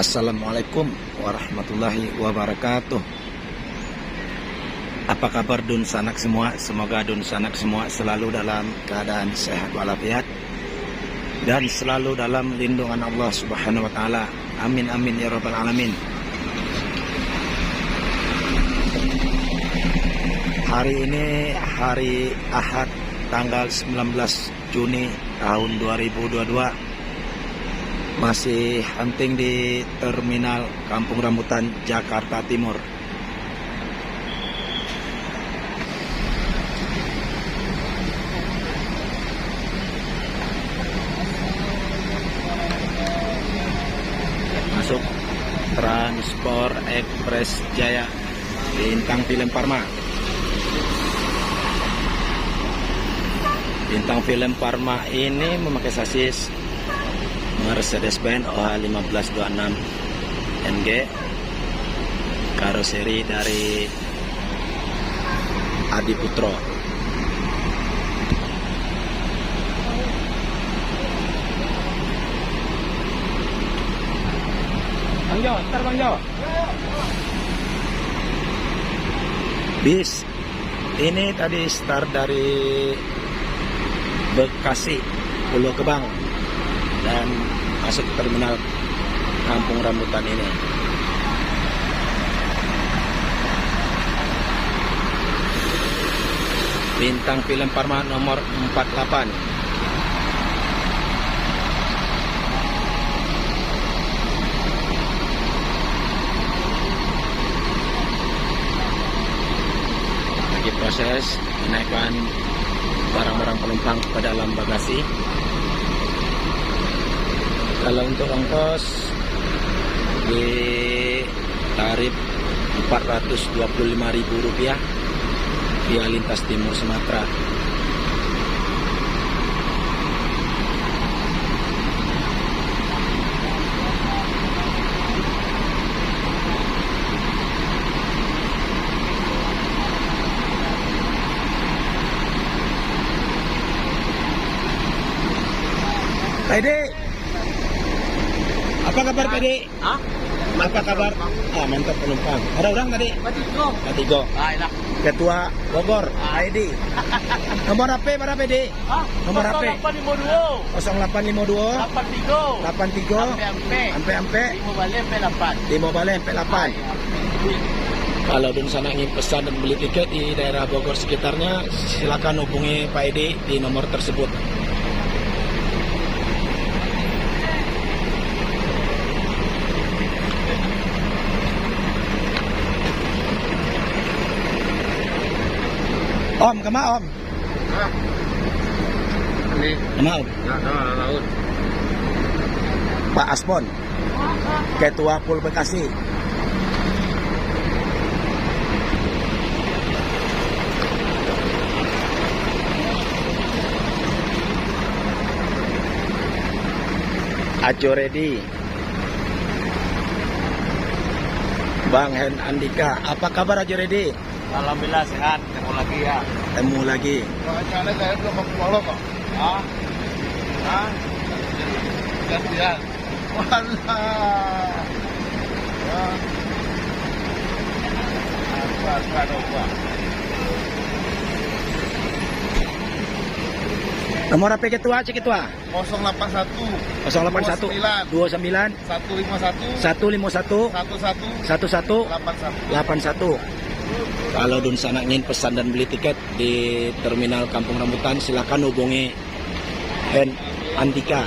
Assalamualaikum warahmatullahi wabarakatuh. Apa kabar dun sanak semua? Semoga dun sanak semua selalu dalam keadaan sehat walafiat dan selalu dalam lindungan Allah Subhanahu wa taala. Amin amin ya rabbal alamin. Hari ini hari Ahad tanggal 19 Juni tahun 2022. Masih hunting di terminal Kampung Rambutan, Jakarta Timur. Masuk Transport Express Jaya Bintang Film Parma. Bintang Film Parma ini memakai sasis Mercedes-Benz OH1526 MG, karoseri dari Adi Putro. Bang Jo, ntar Bang Jo. Bis ini tadi start dari Bekasi, Pulau Gebang, dan masuk ke terminal Kampung Rambutan ini. Bintang Film Parma nomor 48. Lagi proses menaikkan barang-barang penumpang ke dalam bagasi. Kalau untuk ongkos di tarif Rp425.000 via lintas timur Sumatera. Pede, apa kabar Pede? Hah? Apa kabar? Mantap penumpang. Ada orang tadi? Matigo. Matigo. Lah. Ketua Bogor, ID. Nomor HP berapa Pede? Hah? Nomor HP? 0852 0852 83 ampe Limo balik P8. Limo Bale MP8. Kalau dun sana ingin pesan dan beli tiket di daerah Bogor sekitarnya, silakan hubungi Pak Edi di nomor tersebut. Om, kemana Om? Ini. Kemana Om? Laut. Pak Aspon, Ketua Pul Bekasi. Ajo ready. Bang Hen Andika, apa kabar Ajo ready? Alhamdulillah sehat, ketemu lagi ya. Temu lagi. Wawancara saya belum mau kok. Hah? Hah? Gantian. Walah. Ya. Apa? Nomor HP ketua, Cik Ketua? 081 081 29 151 151 11 81. Kalau dun sana ingin pesan dan beli tiket di terminal Kampung Rambutan, silakan hubungi Hen Andika.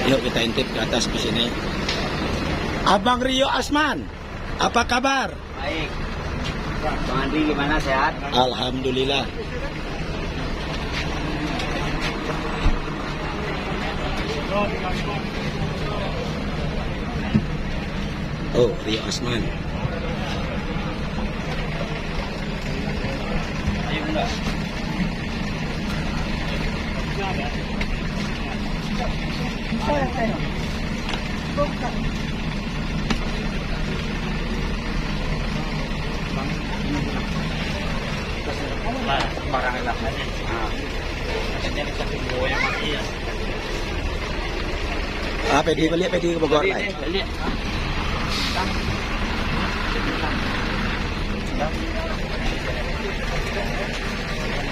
Yuk kita intip ke atas ke sini. Abang Rio Asman, apa kabar? Baik. Bang Andri gimana, sehat? Alhamdulillah. Oh, Rio Asman. Ayo enggak. Barang enak aja. Jadi satu buah yang mati ya. Pwede ke Bogor lah. Balik.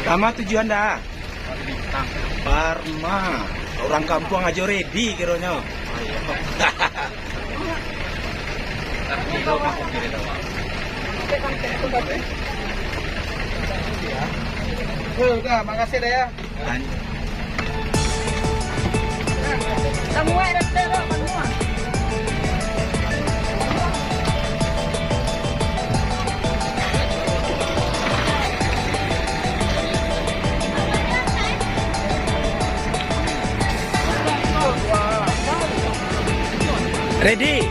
Kama tujuan dah. Parma. Orang kampung aja ready kiranya. Udah, makasih deh ya. Semua ada telur semua. Ready?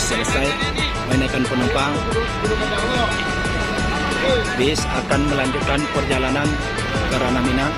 Selesai menaikkan penumpang, bis akan melanjutkan perjalanan ke Ranah Minang.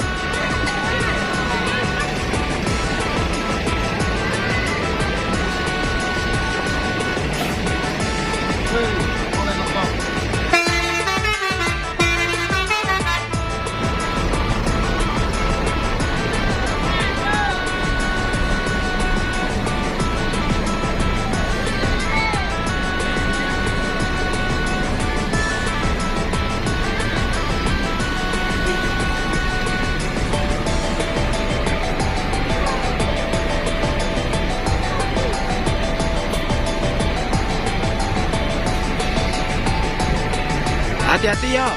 Hati-hati ya.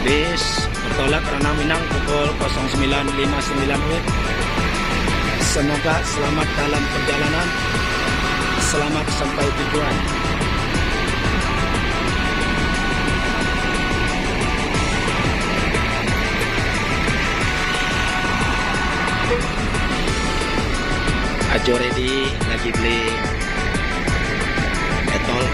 Bis bertolak Ranah Minang pukul 09.59 WIB. Semoga selamat dalam perjalanan, selamat sampai tujuan. Ajo ready lagi beli etol.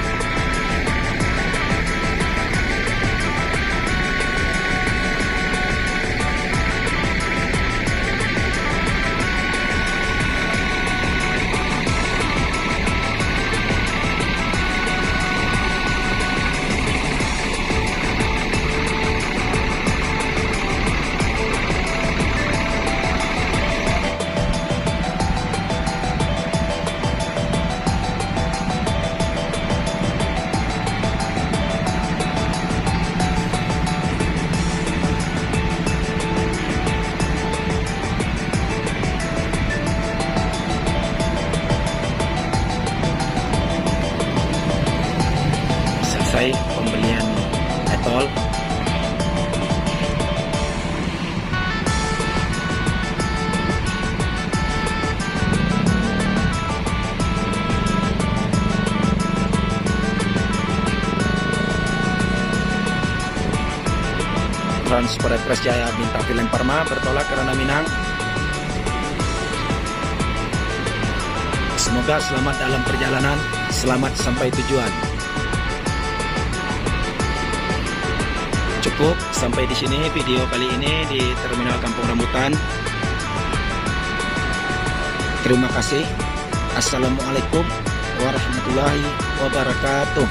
Selesai pembelian etol. Transport Express Jaya Bintang Film Parma bertolak ke Ranah Minang. Semoga selamat dalam perjalanan, selamat sampai tujuan. Cukup sampai di sini video kali ini di Terminal Kampung Rambutan. Terima kasih. Assalamualaikum warahmatullahi wabarakatuh.